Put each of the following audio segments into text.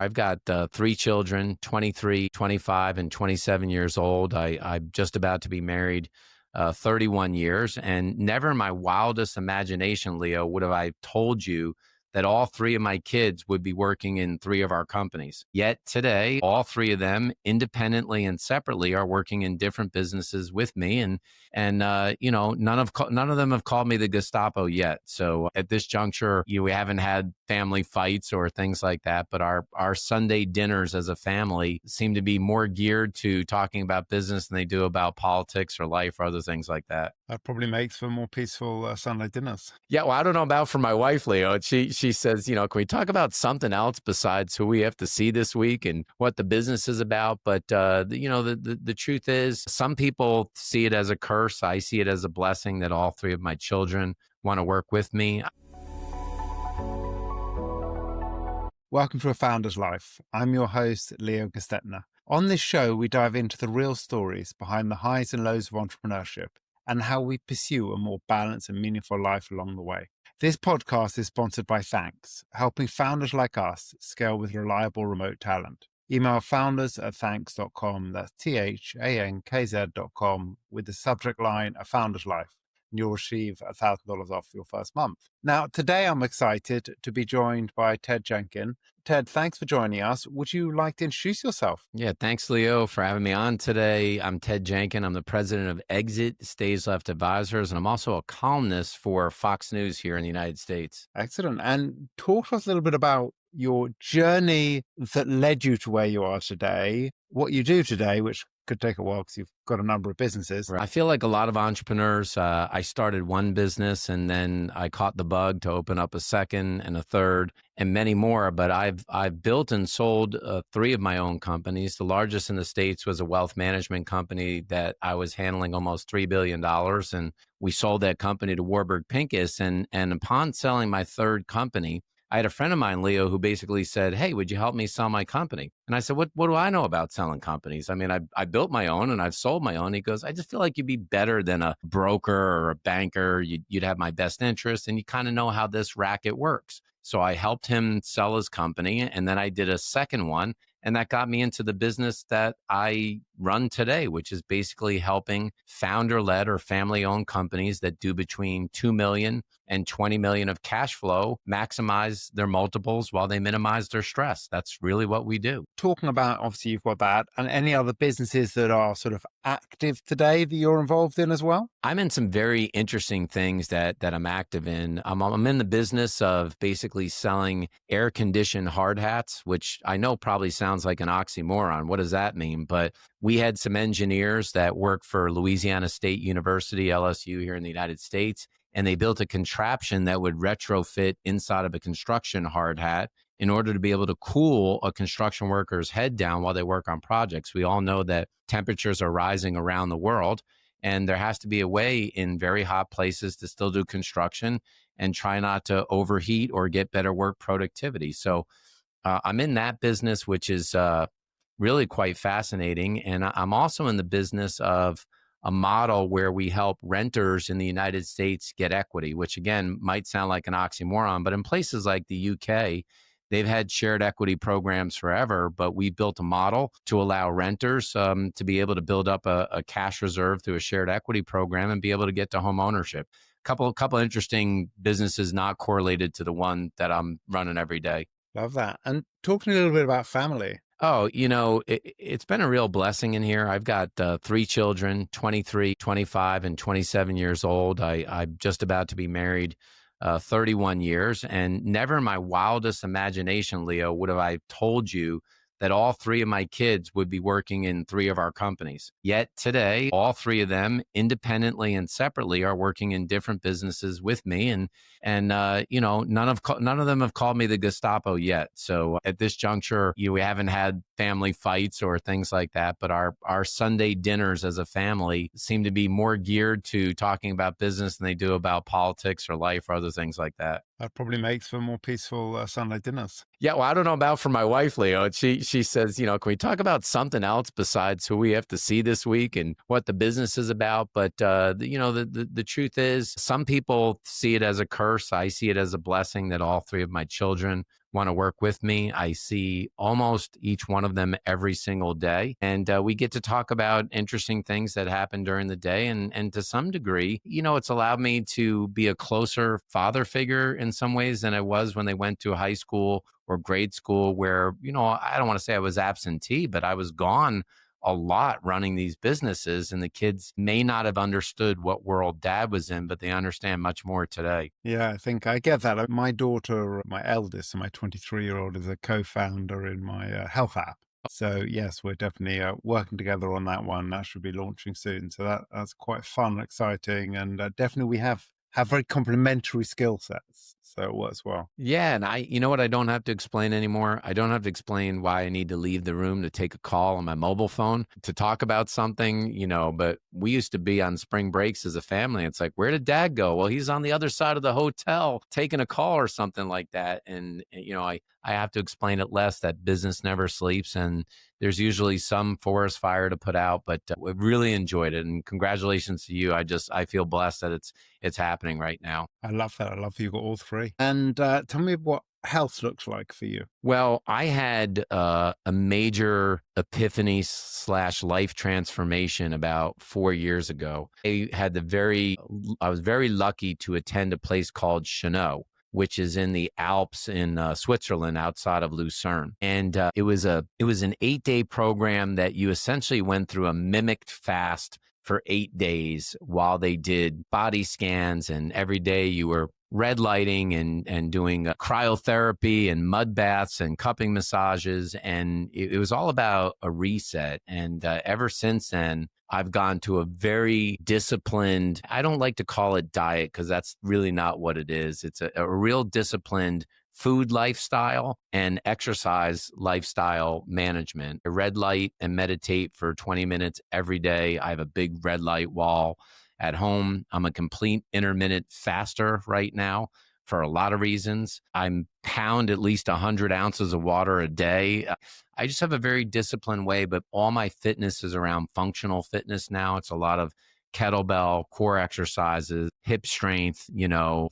I've got three children, 23, 25, and 27 years old. I'm just about to be married 31 years. And never in my wildest imagination, Leo, would have I told you that all three of my kids would be working in three of our companies. Yet today, all three of them, independently and separately, are working in different businesses with me. And none of them have called me the Gestapo yet. So at this juncture, we haven't had family fights or things like that. But our Sunday dinners as a family seem to be more geared to talking about business than they do about politics or life or other things like that. That probably makes for more peaceful Sunday dinners. Yeah, well, I don't know about for my wife, Leo. She says, can we talk about something else besides who we have to see this week and what the business is about? But the truth is, some people see it as a curse. I see it as a blessing that all three of my children want to work with me. Welcome to A Founder's Life. I'm your host, Leo Gestetner. On this show, we dive into the real stories behind the highs and lows of entrepreneurship and how we pursue a more balanced and meaningful life along the way. This podcast is sponsored by Thankz, helping founders like us scale with reliable remote talent. Email founders@thankz.com, that's THANKZ.com, with the subject line, A Founder's Life, and you'll receive $1,000 off your first month. Now, today I'm excited to be joined by Ted Jenkin. Ted, thanks for joining us. Would you like to introduce yourself? Yeah, thanks, Leo, for having me on today. I'm Ted Jenkin. I'm the president of Exit Stays Left Advisors, and I'm also a columnist for Fox News here in the United States. Excellent. And talk to us a little bit about your journey that led you to where you are today, what you do today, which could take a while because you've got a number of businesses. I feel like a lot of entrepreneurs, I started one business and then I caught the bug to open up a second and a third and many more. But I've built and sold three of my own companies. The largest in the States was a wealth management company that I was handling almost $3 billion. And we sold that company to Warburg Pincus. And upon selling my third company, I had a friend of mine, Leo, who basically said, "Hey, would you help me sell my company?" And I said, what do I know about selling companies? I mean, I built my own and I've sold my own. He goes, "I just feel like you'd be better than a broker or a banker. You'd have my best interest and you kind of know how this racket works." So I helped him sell his company. And then I did a second one. And that got me into the business that I run today, which is basically helping founder-led or family-owned companies that do between 2 million and 20 million of cash flow maximize their multiples while they minimize their stress. That's really what we do. Talking about, obviously, you've got that, and any other businesses that are sort of active today that you're involved in as well? I'm in some very interesting things that I'm active in. I'm in the business of basically selling air-conditioned hard hats, which I know probably sounds like an oxymoron. What does that mean? But we had some engineers that work for Louisiana State University, LSU, here in the United States, and they built a contraption that would retrofit inside of a construction hard hat in order to be able to cool a construction worker's head down while they work on projects. We all know that temperatures are rising around the world, and there has to be a way in very hot places to still do construction and try not to overheat or get better work productivity. So I'm in that business, which is really quite fascinating. And I'm also in the business of a model where we help renters in the United States get equity, which again might sound like an oxymoron, but in places like the UK, they've had shared equity programs forever, but we built a model to allow renters to be able to build up a cash reserve through a shared equity program and be able to get to home ownership. Couple interesting businesses not correlated to the one that I'm running every day. Love that. And talking a little bit about family. Oh, it's been a real blessing in here. I've got three children, 23, 25, and 27 years old. I'm just about to be married 31 years. And never in my wildest imagination, Leo, would have I told you that all three of my kids would be working in three of our companies. Yet today, all three of them, independently and separately, are working in different businesses with me. And none of them have called me the Gestapo yet. So at this juncture, we haven't had family fights or things like that. But our Sunday dinners as a family seem to be more geared to talking about business than they do about politics or life or other things like that. That probably makes for more peaceful Sunday dinners. Yeah, well, I don't know about for my wife, Leo. She says, can we talk about something else besides who we have to see this week and what the business is about? But the truth is, some people see it as a curse. I see it as a blessing that all three of my children want to work with me. I see almost each one of them every single day. And we get to talk about interesting things that happen during the day. And to some degree, it's allowed me to be a closer father figure in some ways than I was when they went to high school or grade school, where, I don't want to say I was absentee, but I was gone a lot running these businesses, and the kids may not have understood what world dad was in, but they understand much more today. Yeah, I think I get that. My daughter, my eldest, my 23-year-old, is a co-founder in my health app. So yes, we're definitely working together on that one. That should be launching soon. So that's quite fun, exciting, and definitely we have very complementary skill sets. So it works well. Yeah. And you know what? I don't have to explain anymore. I don't have to explain why I need to leave the room to take a call on my mobile phone to talk about something, but we used to be on spring breaks as a family. It's like, where did dad go? Well, he's on the other side of the hotel taking a call or something like that. And, I have to explain it less, that business never sleeps. And there's usually some forest fire to put out, but we really enjoyed it. And congratulations to you. I feel blessed that it's happening right now. I love that. I love that you got all three. And tell me what health looks like for you. Well, I had a major epiphany / life transformation about 4 years ago. I was very lucky to attend a place called Chenot, which is in the Alps in Switzerland outside of Lucerne. And it was an 8-day program that you essentially went through a mimicked fast for 8 days while they did body scans. And every day you were red lighting and doing cryotherapy and mud baths and cupping massages. And it was all about a reset. And ever since then, I've gone to a very disciplined, I don't like to call it diet because that's really not what it is. It's a real disciplined food lifestyle and exercise lifestyle management. I red light and meditate for 20 minutes every day. I have a big red light wall at home. I'm a complete intermittent faster right now for a lot of reasons. I'm pound at least 100 ounces of water a day. I just have a very disciplined way, but all my fitness is around functional fitness now. It's a lot of kettlebell, core exercises, hip strength,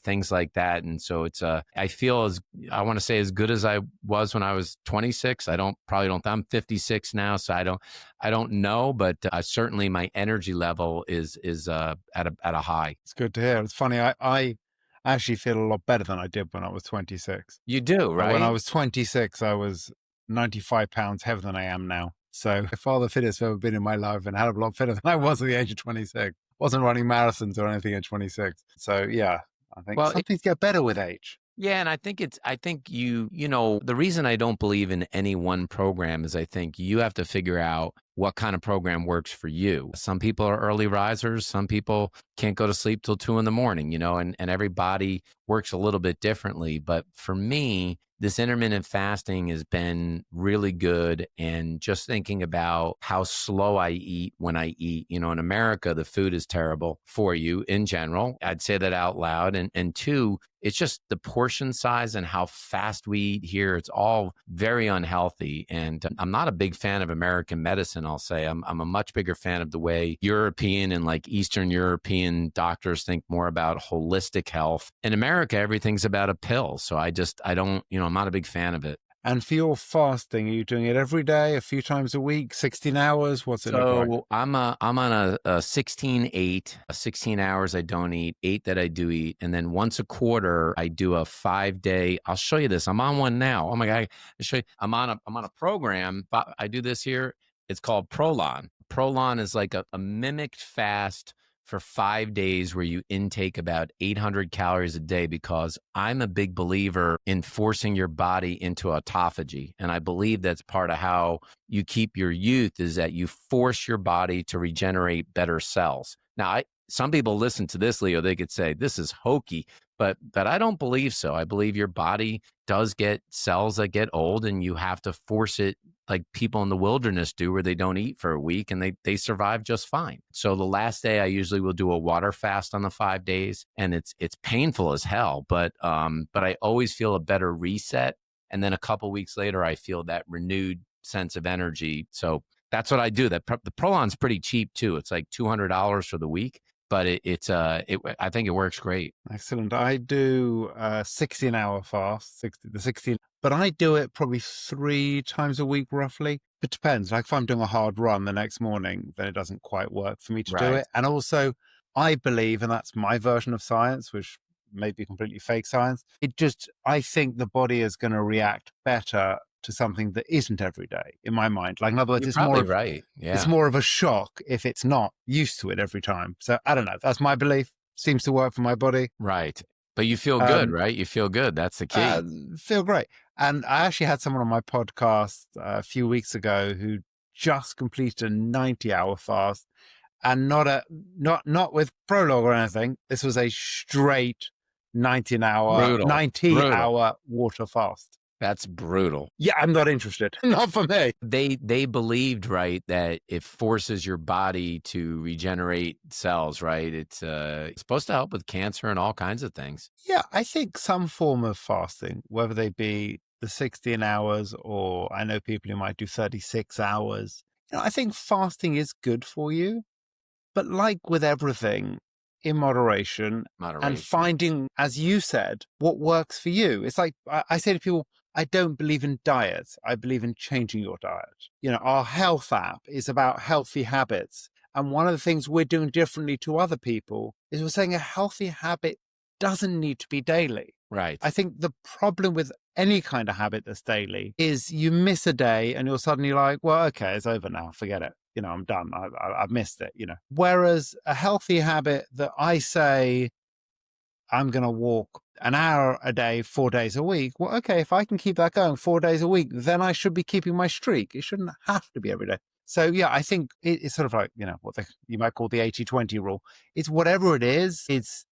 things like that. And so I feel I want to say as good as I was when I was 26. I'm 56 now. So I don't know, but certainly my energy level is at a high. It's good to hear. It's funny. I actually feel a lot better than I did when I was 26. You do, right? When I was 26, I was 95 pounds heavier than I am now. So by far the fittest I've ever been in my life, and a hell of a lot fitter than I was at the age of 26. Wasn't running marathons or anything at 26. So yeah, I think some things get better with age. Yeah. And I think the reason I don't believe in any one program is I think you have to figure out what kind of program works for you. Some people are early risers. Some people can't go to sleep till 2 a.m, and every body works a little bit differently. But for me, this intermittent fasting has been really good. And just thinking about how slow I eat when I eat, in America, the food is terrible for you in general. I'd say that out loud. And two, it's just the portion size and how fast we eat here. It's all very unhealthy. And I'm not a big fan of American medicine, I'll say. I'm a much bigger fan of the way European and like Eastern European doctors think more about holistic health. In America, everything's about a pill. So I'm not a big fan of it. And for your fasting, are you doing it every day, a few times a week, 16 hours? What's it look like? I'm on a 16/8, 16 hours I don't eat, 8 that I do eat. And then once a quarter, I do a 5-day. I'll show you this. I'm on one now. Oh my God. I'll show you. I'm on a program. I do this here. It's called ProLon. ProLon is like a mimicked fast for 5 days where you intake about 800 calories a day, because I'm a big believer in forcing your body into autophagy. And I believe that's part of how you keep your youth, is that you force your body to regenerate better cells. Now, some people listen to this, Leo, they could say this is hokey, but I don't believe so. I believe your body does get cells that get old, and you have to force it like people in the wilderness do, where they don't eat for a week and they survive just fine. So the last day I usually will do a water fast on the 5 days, and it's painful as hell, but I always feel a better reset. And then a couple weeks later, I feel that renewed sense of energy. So that's what I do. The ProLon's pretty cheap too. It's like $200 for the week. but I think it works great. Excellent. I do 16-hour fast, 16, but I do it probably 3 times a week, roughly. It depends. Like if I'm doing a hard run the next morning, then it doesn't quite work for me to do Right. it. And also, I believe, and that's my version of science, which may be completely fake science. I think the body is going to react better to something that isn't every day, in my mind. Like in other words, You're it's probably right. Yeah. it's more of a shock if it's not used to it every time. So I don't know. That's my belief. Seems to work for my body. Right. But you feel good, right? You feel good. That's the key. Feel great. And I actually had someone on my podcast a few weeks ago who just completed a 90-hour fast, and not with ProLon or anything. This was a straight 90-hour water fast. That's brutal. Yeah, I'm not interested. Not for me. They believed, right, that it forces your body to regenerate cells, right? It's supposed to help with cancer and all kinds of things. Yeah, I think some form of fasting, whether they be the 16 hours or I know people who might do 36 hours. I think fasting is good for you, but like with everything, in moderation. And finding, as you said, what works for you. It's like I say to people, I don't believe in diets. I believe in changing your diet. Our health app is about healthy habits. And one of the things we're doing differently to other people is we're saying a healthy habit doesn't need to be daily. Right. I think the problem with any kind of habit that's daily is you miss a day and you're suddenly like, well, okay, it's over now. Forget it. I'm done. I've missed it, Whereas a healthy habit that I say, I'm going to walk an hour a day, 4 days a week. Well, okay, if I can keep that going 4 days a week, then I should be keeping my streak. It shouldn't have to be every day. So yeah, I think it's sort of like, what you might call the 80-20 rule. It's whatever it is, it's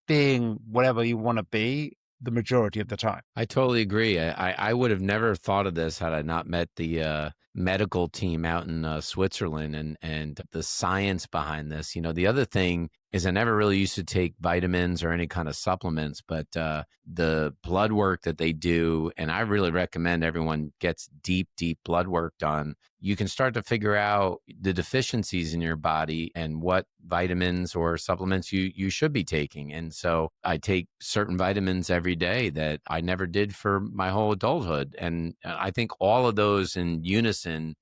being whatever you want to be the majority of the time. I totally agree. I would have never thought of this had I not met the medical team out in Switzerland and the science behind this. The other thing is I never really used to take vitamins or any kind of supplements, but the blood work that they do, and I really recommend everyone gets deep blood work done. You can start to figure out the deficiencies in your body and what vitamins or supplements you should be taking. And so I take certain vitamins every day that I never did for my whole adulthood. And I think all of those in unison,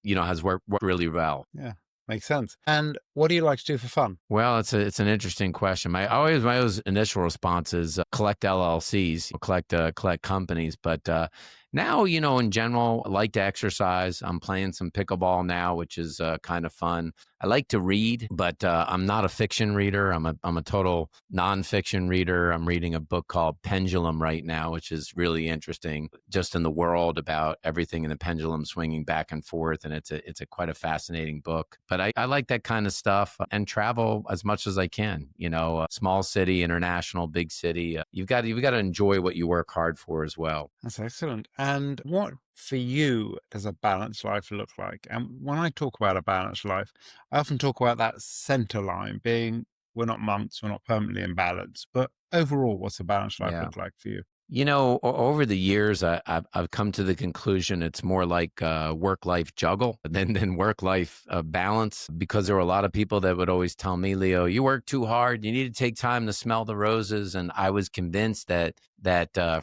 has worked really well. Yeah. Makes sense. And what do you like to do for fun? Well, it's an interesting question. My initial response is collect LLCs, collect companies. But now, in general, I like to exercise. I'm playing some pickleball now, which is kind of fun. I like to read, but I'm not a fiction reader. I'm a total nonfiction reader. I'm reading a book called Pendulum right now, which is really interesting, just in the world about everything in the pendulum swinging back and forth, and it's a quite a fascinating book. But I like that kind of stuff and travel as much as I can. Small city, international, big city. You've got to enjoy what you work hard for as well. That's excellent. And what for you does a balanced life look like? And when I talk about a balanced life, I often talk about that center line being, we're not monks, we're not permanently in balance, but overall, what's a balanced life look like for you? Over the years, I've come to the conclusion it's more like work-life juggle than work-life balance, because there were a lot of people that would always tell me, Leo, you work too hard. You need to take time to smell the roses. And I was convinced that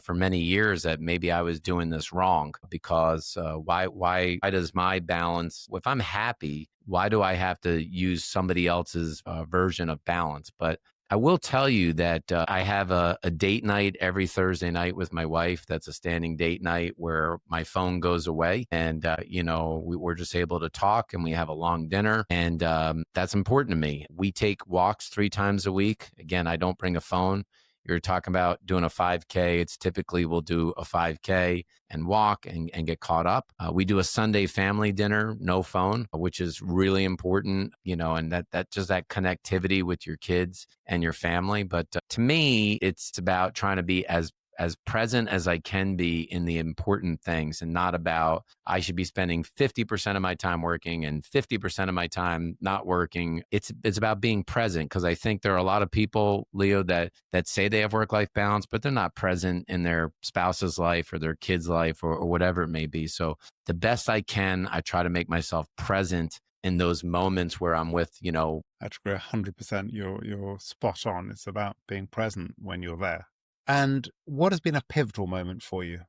for many years that maybe I was doing this wrong, because why does my balance, if I'm happy, why do I have to use somebody else's version of balance? But I will tell you that I have a date night every Thursday night with my wife. That's a standing date night where my phone goes away and, we're just able to talk, and we have a long dinner. And that's important to me. We take walks 3 times a week. Again, I don't bring a phone. You're talking about doing a 5K. It's typically we'll do a 5K and walk and get caught up. We do a Sunday family dinner, no phone, which is really important, and that just that connectivity with your kids and your family. But to me, it's about trying to be as present as I can be in the important things, and not about I should be spending 50% of my time working and 50% of my time not working. It's about being present, because I think there are a lot of people, Leo, that say they have work-life balance, but they're not present in their spouse's life or their kid's life or whatever it may be. So the best I can, I try to make myself present in those moments where I'm with, I agree 100%. You're spot on. It's about being present when you're there. And what has been a pivotal moment for you?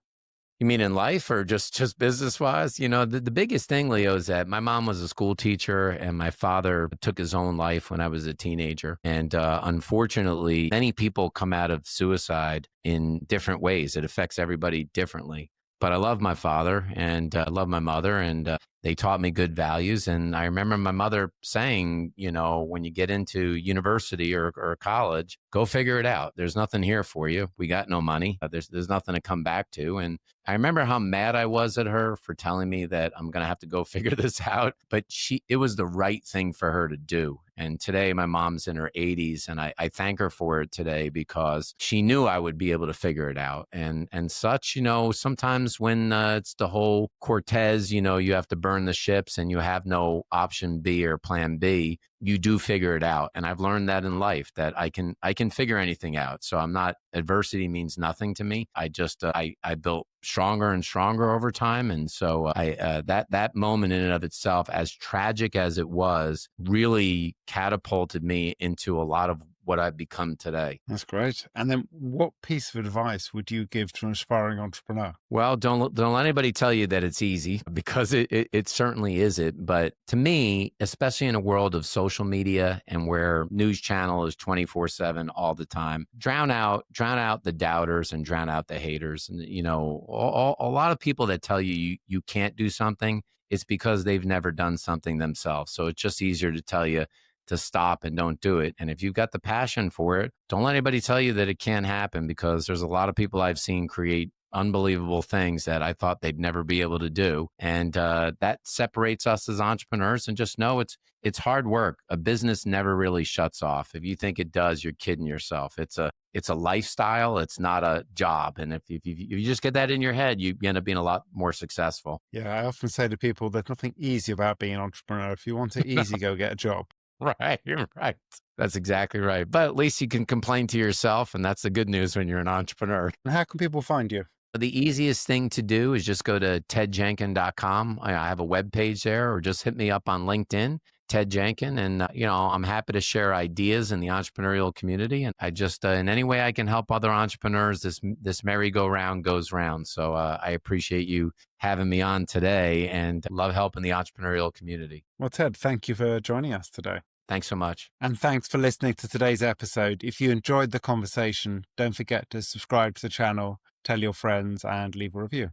You mean in life or just business wise? The biggest thing, Leo, is that my mom was a school teacher and my father took his own life when I was a teenager. And unfortunately, many people come out of suicide in different ways. It affects everybody differently. But I love my father and I love my mother, and they taught me good values. And I remember my mother saying, when you get into university or college, go figure it out. There's nothing here for you. We got no money. There's nothing to come back to. And I remember how mad I was at her for telling me that I'm going to have to go figure this out. But it was the right thing for her to do. And today my mom's in her 80s, and I thank her for it today because she knew I would be able to figure it out. And such, sometimes when it's the whole Cortez, you have to burn the ships and you have no option B or plan B, you do figure it out. And I've learned that in life that I can figure anything out. So adversity means nothing to me. I built stronger and stronger over time. And so that moment in and of itself, as tragic as it was, really catapulted me into a lot of what I've become today. That's great. And then what piece of advice would you give to an aspiring entrepreneur? Well, don't let anybody tell you that it's easy, because it certainly isn't. But to me, especially in a world of social media and where news channel is 24/7 all the time, drown out the doubters and drown out the haters. And, a lot of people that tell you can't do something, it's because they've never done something themselves. So it's just easier to tell you to stop and don't do it. And if you've got the passion for it, don't let anybody tell you that it can't happen, because there's a lot of people I've seen create unbelievable things that I thought they'd never be able to do. And that separates us as entrepreneurs. And just know it's hard work. A business never really shuts off. If you think it does, you're kidding yourself. It's a lifestyle. It's not a job. And if you just get that in your head, you end up being a lot more successful. Yeah, I often say to people, there's nothing easy about being an entrepreneur. If you want it easy, go get a job. Right. That's exactly right. But at least you can complain to yourself. And that's the good news when you're an entrepreneur. And how can people find you? The easiest thing to do is just go to tedjenkin.com. I have a web page there, or just hit me up on LinkedIn, Ted Jenkin. And, I'm happy to share ideas in the entrepreneurial community. And I just, in any way I can help other entrepreneurs, this merry-go-round goes round. So I appreciate you having me on today and love helping the entrepreneurial community. Well, Ted, thank you for joining us today. Thanks so much. And thanks for listening to today's episode. If you enjoyed the conversation, don't forget to subscribe to the channel, tell your friends, and leave a review.